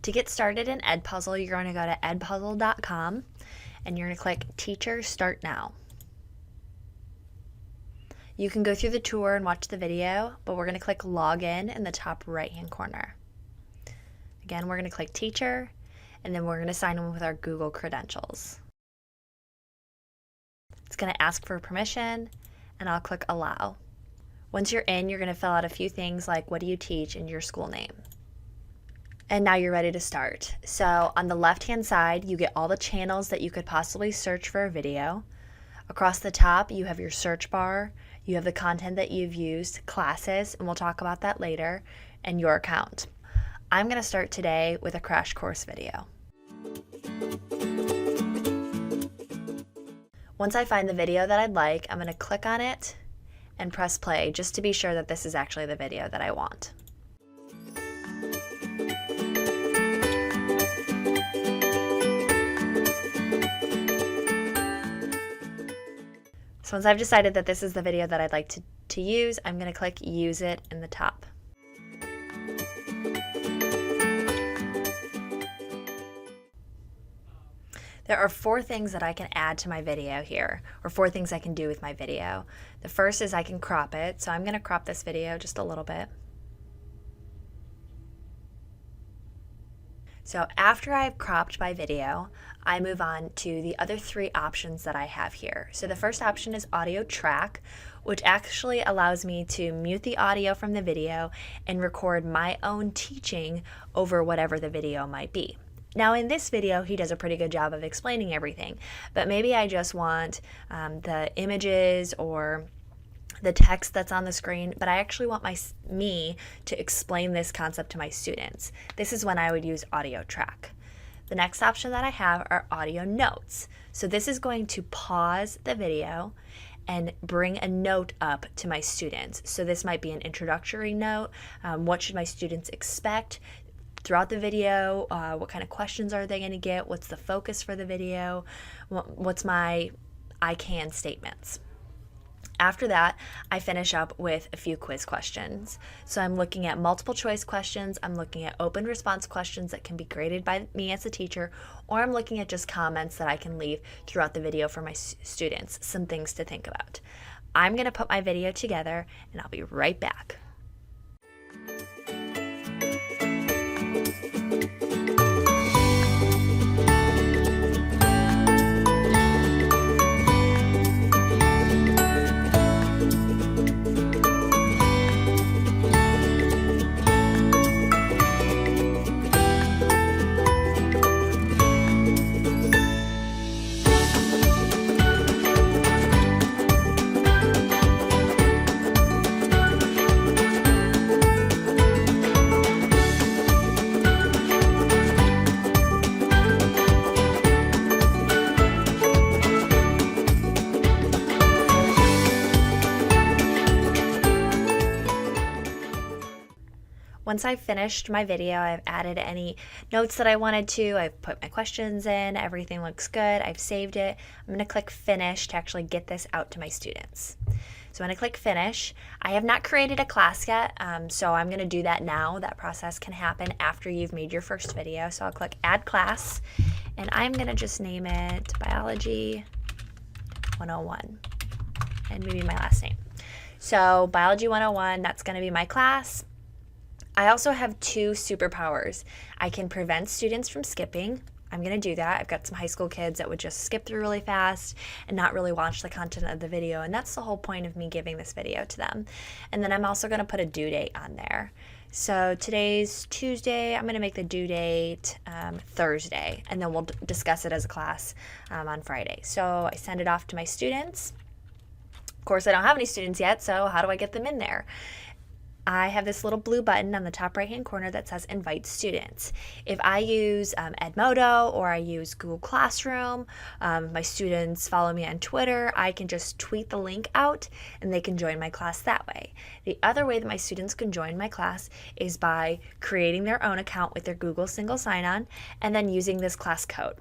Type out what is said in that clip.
To get started in EdPuzzle, you're going to go to edpuzzle.com and you're going to click Teacher Start Now. You can go through the tour and watch the video, but we're going to click Login in the top right-hand corner. Again, we're going to click Teacher, and then we're going to sign in with our Google credentials. It's going to ask for permission, and I'll click Allow. Once you're in, you're going to fill out a few things like what do you teach and your school name. And now you're ready to start. So on the left-hand side, you get all the channels that you could possibly search for a video. Across the top, you have your search bar, you have the content that you've used, classes, and we'll talk about that later, and your account. I'm going to start today with a crash course video. Once I find the video that I'd like, I'm going to click on it and press play just to be sure that this is actually the video that I want. So once I've decided that this is the video that I'd like to use, I'm going to click Use It in the top. There are 4 things that I can add to my video here, or 4 things I can do with my video. The first is I can crop it, so I'm going to crop this video just a little bit. So after I've cropped my video, I move on to the other 3 options that I have here. So the first option is audio track, which actually allows me to mute the audio from the video and record my own teaching over whatever the video might be. Now in this video, he does a pretty good job of explaining everything, but maybe I just want the images or the text that's on the screen, but I actually want me to explain this concept to my students. This is when I would use audio track. The next option that I have are audio notes. So this is going to pause the video and bring a note up to my students. So this might be an introductory note. What should my students expect throughout the video? What kind of questions are they going to get? What's the focus for the video? What's my I can statements? After that, I finish up with a few quiz questions. So I'm looking at multiple choice questions, I'm looking at open response questions that can be graded by me as a teacher, or I'm looking at just comments that I can leave throughout the video for my students, some things to think about. I'm going to put my video together and I'll be right back. Once I've finished my video, I've added any notes that I wanted to, I've put my questions in, everything looks good, I've saved it. I'm going to click Finish to actually get this out to my students. So when I click Finish, I have not created a class yet, so I'm going to do that now. That process can happen after you've made your first video. So I'll click Add Class, and I'm going to just name it Biology 101, and maybe my last name. So Biology 101, that's going to be my class. I also have 2 superpowers. I can prevent students from skipping. I'm going to do that. I've got some high school kids that would just skip through really fast and not really watch the content of the video, and that's the whole point of me giving this video to them. And then I'm also going to put a due date on there. So today's Tuesday, I'm going to make the due date Thursday, and then we'll discuss it as a class on Friday. So I send it off to my students. Of course, I don't have any students yet, so how do I get them in there? I have this little blue button on the top right hand corner that says Invite Students. If I use Edmodo or I use Google Classroom, my students follow me on Twitter, I can just tweet the link out and they can join my class that way. The other way that my students can join my class is by creating their own account with their Google single sign-on and then using this class code.